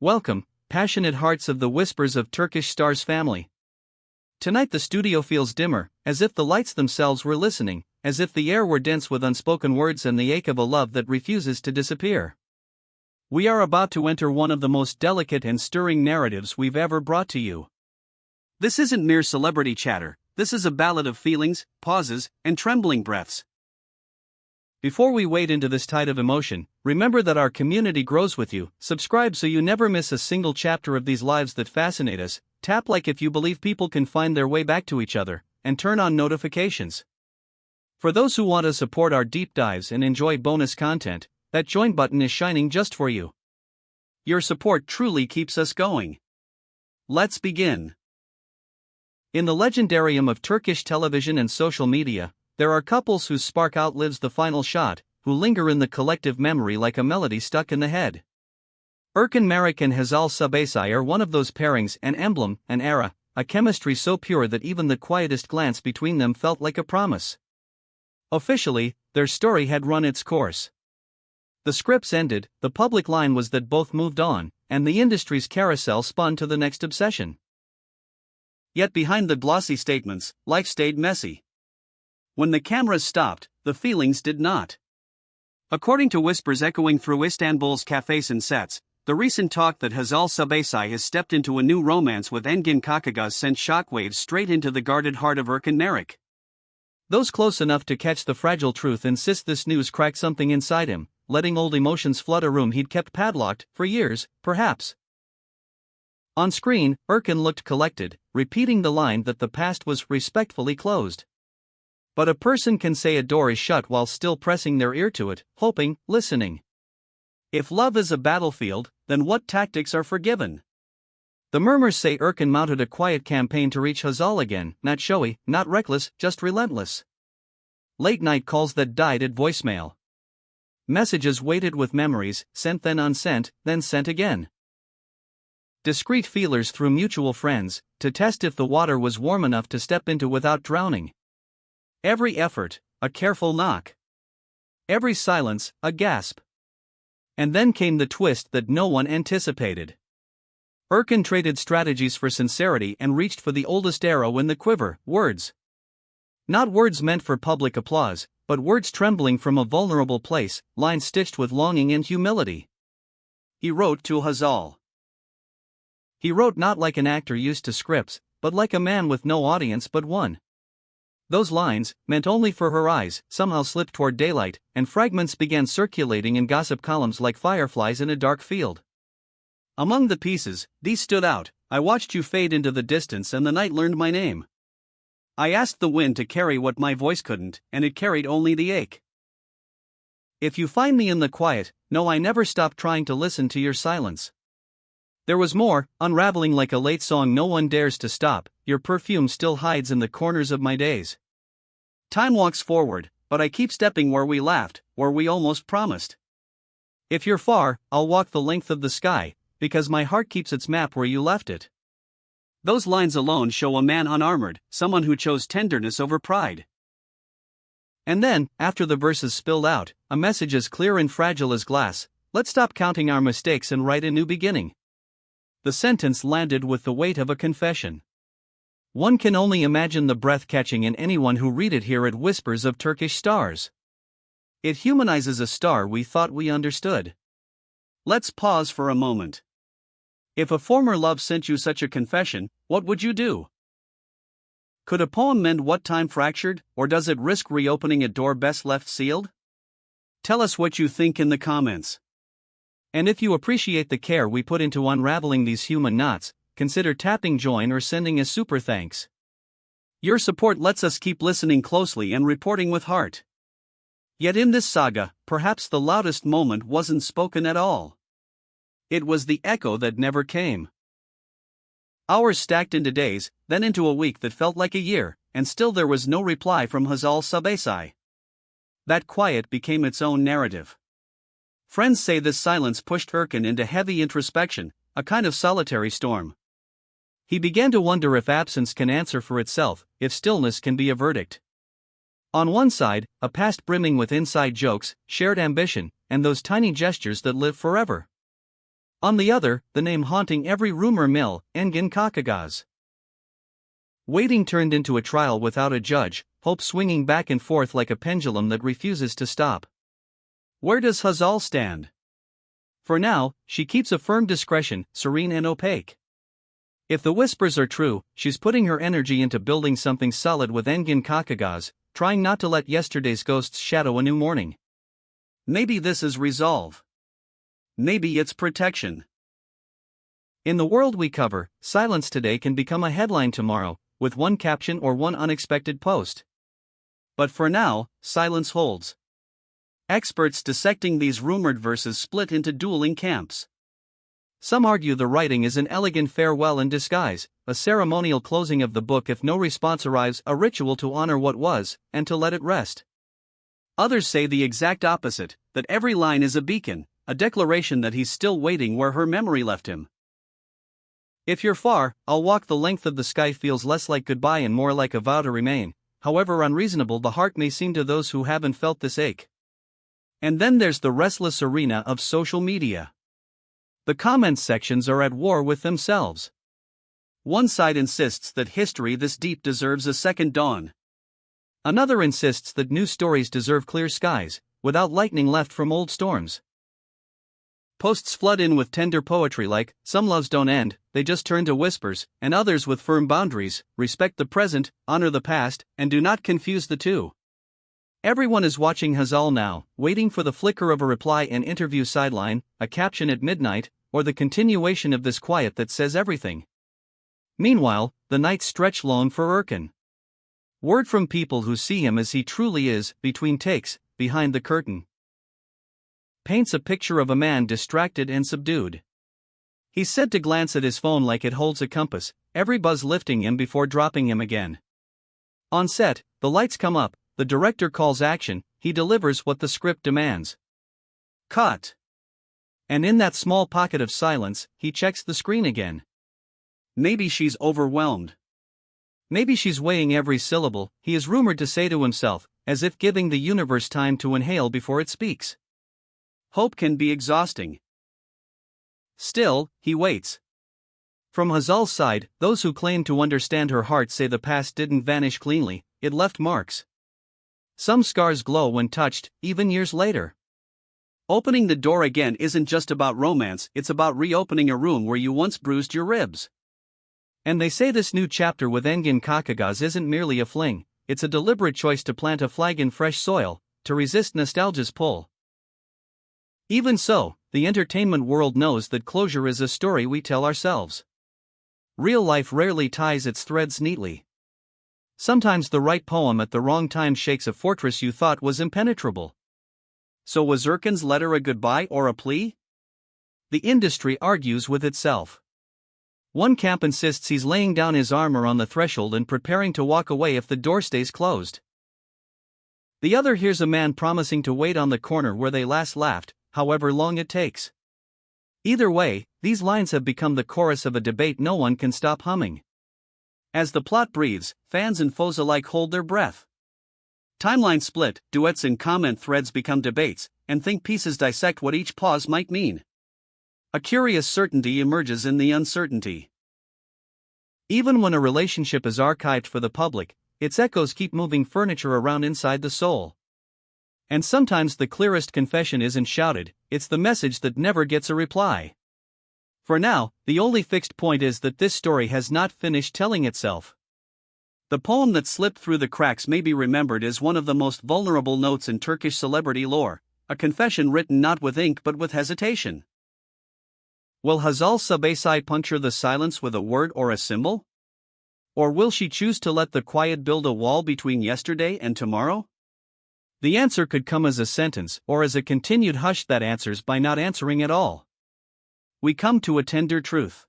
Welcome, passionate hearts of the Whispers of Turkish Stars family. Tonight the studio feels dimmer, as if the lights themselves were listening, as if the air were dense with unspoken words and the ache of a love that refuses to disappear. We are about to enter one of the most delicate and stirring narratives we've ever brought to you. This isn't mere celebrity chatter, this is a ballad of feelings, pauses, and trembling breaths. Before we wade into this tide of emotion, remember that our community grows with you. Subscribe so you never miss a single chapter of these lives that fascinate us. Tap like if you believe people can find their way back to each other, and turn on notifications. For those who want to support our deep dives and enjoy bonus content, that join button is shining just for you. Your support truly keeps us going. Let's begin. In the legendarium of Turkish television and social media, there are couples whose spark outlives the final shot, who linger in the collective memory like a melody stuck in the head. Erkan and Hazal Sabesai are one of those pairings, an emblem, an era, a chemistry so pure that even the quietest glance between them felt like a promise. Officially, their story had run its course. The scripts ended, the public line was that both moved on, and the industry's carousel spun to the next obsession. Yet behind the glossy statements, life stayed messy. When the cameras stopped, the feelings did not. According to whispers echoing through Istanbul's cafes and sets, the recent talk that Hazal Sabesai has stepped into a new romance with Engin Kakagöz sent shockwaves straight into the guarded heart of Erkan. Those close enough to catch the fragile truth insist this news cracked something inside him, letting old emotions flood a room he'd kept padlocked, for years, perhaps. On screen, Erkan looked collected, repeating the line that the past was respectfully closed. But a person can say a door is shut while still pressing their ear to it, hoping, listening. If love is a battlefield, then what tactics are forgiven? The murmurs say Erkan mounted a quiet campaign to reach Hazal again, not showy, not reckless, just relentless. Late-night calls that died at voicemail. Messages weighted with memories, sent then unsent, then sent again. Discreet feelers through mutual friends, to test if the water was warm enough to step into without drowning. Every effort, a careful knock. Every silence, a gasp. And then came the twist that no one anticipated. Erkan traded strategies for sincerity and reached for the oldest arrow in the quiver, words. Not words meant for public applause, but words trembling from a vulnerable place, lines stitched with longing and humility. He wrote to Hazal. He wrote not like an actor used to scripts, but like a man with no audience but one. Those lines, meant only for her eyes, somehow slipped toward daylight, and fragments began circulating in gossip columns like fireflies in a dark field. Among the pieces, these stood out. I watched you fade into the distance and the night learned my name. I asked the wind to carry what my voice couldn't, and it carried only the ache. If you find me in the quiet, know I never stopped trying to listen to your silence. There was more, unraveling like a late song no one dares to stop. Your perfume still hides in the corners of my days. Time walks forward, but I keep stepping where we laughed, where we almost promised. If you're far, I'll walk the length of the sky, because my heart keeps its map where you left it. Those lines alone show a man unarmored, someone who chose tenderness over pride. And then, after the verses spilled out, a message as clear and fragile as glass: let's stop counting our mistakes and write a new beginning. The sentence landed with the weight of a confession. One can only imagine the breath-catching in anyone who read it here at Whispers of Turkish Stars. It humanizes a star we thought we understood. Let's pause for a moment. If a former love sent you such a confession, what would you do? Could a poem mend what time fractured, or does it risk reopening a door best left sealed? Tell us what you think in the comments. And if you appreciate the care we put into unraveling these human knots, consider tapping join or sending a super thanks. Your support lets us keep listening closely and reporting with heart. Yet in this saga, perhaps the loudest moment wasn't spoken at all. It was the echo that never came. Hours stacked into days, then into a week that felt like a year, and still there was no reply from Hazal Sabesai. That quiet became its own narrative. Friends say this silence pushed Erkan into heavy introspection, a kind of solitary storm. He began to wonder if absence can answer for itself, if stillness can be a verdict. On one side, a past brimming with inside jokes, shared ambition, and those tiny gestures that live forever. On the other, the name haunting every rumor mill, Engin Kakagaz. Waiting turned into a trial without a judge, hope swinging back and forth like a pendulum that refuses to stop. Where does Hazal stand? For now, she keeps a firm discretion, serene and opaque. If the whispers are true, she's putting her energy into building something solid with Engin Kakagaz, trying not to let yesterday's ghosts shadow a new morning. Maybe this is resolve. Maybe it's protection. In the world we cover, silence today can become a headline tomorrow, with one caption or one unexpected post. But for now, silence holds. Experts dissecting these rumored verses split into dueling camps. Some argue the writing is an elegant farewell in disguise, a ceremonial closing of the book if no response arrives, a ritual to honor what was, and to let it rest. Others say the exact opposite, that every line is a beacon, a declaration that he's still waiting where her memory left him. If you're far, I'll walk the length of the sky feels less like goodbye and more like a vow to remain, however unreasonable the heart may seem to those who haven't felt this ache. And then there's the restless arena of social media. The comments sections are at war with themselves. One side insists that history this deep deserves a second dawn. Another insists that new stories deserve clear skies, without lightning left from old storms. Posts flood in with tender poetry like, some loves don't end, they just turn to whispers, and others with firm boundaries, respect the present, honor the past, and do not confuse the two. Everyone is watching Hazal now, waiting for the flicker of a reply, an interview sideline, a caption at midnight, or the continuation of this quiet that says everything. Meanwhile, the nights stretch long for Erkan. Word from people who see him as he truly is, between takes, behind the curtain, paints a picture of a man distracted and subdued. He's said to glance at his phone like it holds a compass, every buzz lifting him before dropping him again. On set, the lights come up, the director calls action, he delivers what the script demands. Cut. And in that small pocket of silence, he checks the screen again. Maybe she's overwhelmed. Maybe she's weighing every syllable, he is rumored to say to himself, as if giving the universe time to inhale before it speaks. Hope can be exhausting. Still, he waits. From Hazal's side, those who claim to understand her heart say the past didn't vanish cleanly, it left marks. Some scars glow when touched, even years later. Opening the door again isn't just about romance, it's about reopening a room where you once bruised your ribs. And they say this new chapter with Engin Kakagaz isn't merely a fling, it's a deliberate choice to plant a flag in fresh soil, to resist nostalgia's pull. Even so, the entertainment world knows that closure is a story we tell ourselves. Real life rarely ties its threads neatly. Sometimes the right poem at the wrong time shakes a fortress you thought was impenetrable. So was Erkan's letter a goodbye or a plea? The industry argues with itself. One camp insists he's laying down his armor on the threshold and preparing to walk away if the door stays closed. The other hears a man promising to wait on the corner where they last laughed, however long it takes. Either way, these lines have become the chorus of a debate no one can stop humming. As the plot breathes, fans and foes alike hold their breath. Timelines split, duets and comment threads become debates, and think pieces dissect what each pause might mean. A curious certainty emerges in the uncertainty. Even when a relationship is archived for the public, its echoes keep moving furniture around inside the soul. And sometimes the clearest confession isn't shouted, it's the message that never gets a reply. For now, the only fixed point is that this story has not finished telling itself. The poem that slipped through the cracks may be remembered as one of the most vulnerable notes in Turkish celebrity lore, a confession written not with ink but with hesitation. Will Hazal Sabasai puncture the silence with a word or a symbol? Or will she choose to let the quiet build a wall between yesterday and tomorrow? The answer could come as a sentence or as a continued hush that answers by not answering at all. We come to a tender truth.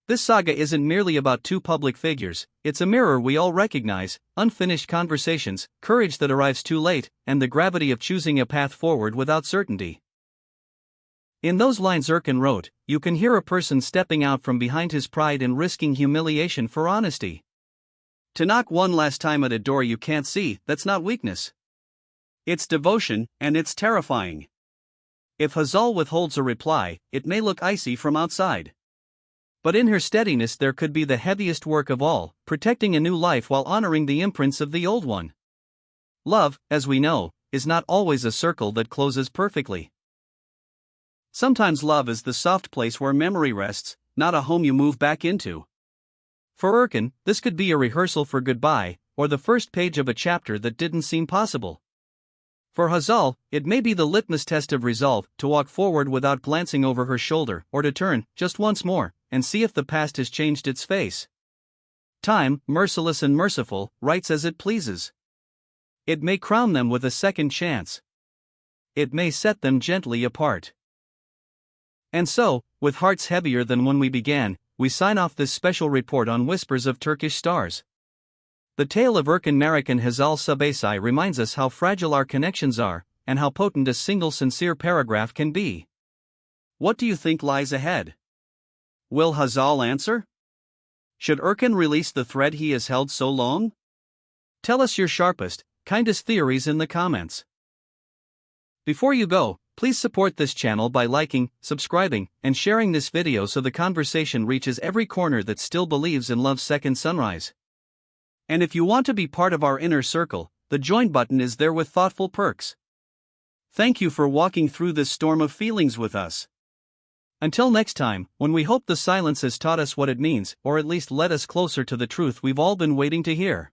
This saga isn't merely about two public figures, it's a mirror we all recognize, unfinished conversations, courage that arrives too late, and the gravity of choosing a path forward without certainty. In those lines Erkan wrote, you can hear a person stepping out from behind his pride and risking humiliation for honesty. To knock one last time at a door you can't see, that's not weakness. It's devotion, and it's terrifying. If Hazal withholds a reply, it may look icy from outside. But in her steadiness there could be the heaviest work of all, protecting a new life while honoring the imprints of the old one. Love, as we know, is not always a circle that closes perfectly. Sometimes love is the soft place where memory rests, not a home you move back into. For Erkan, this could be a rehearsal for goodbye, or the first page of a chapter that didn't seem possible. For Hazal, it may be the litmus test of resolve, to walk forward without glancing over her shoulder, or to turn, just once more, and see if the past has changed its face. Time, merciless and merciful, writes as it pleases. It may crown them with a second chance. It may set them gently apart. And so, with hearts heavier than when we began, we sign off this special report on Whispers of Turkish Stars. The tale of Erkan Narik and Hazal Subasai reminds us how fragile our connections are, and how potent a single sincere paragraph can be. What do you think lies ahead? Will Hazal answer? Should Erkan release the thread he has held so long? Tell us your sharpest, kindest theories in the comments. Before you go, please support this channel by liking, subscribing, and sharing this video so the conversation reaches every corner that still believes in love's second sunrise. And if you want to be part of our inner circle, the join button is there with thoughtful perks. Thank you for walking through this storm of feelings with us. Until next time, when we hope the silence has taught us what it means, or at least led us closer to the truth we've all been waiting to hear.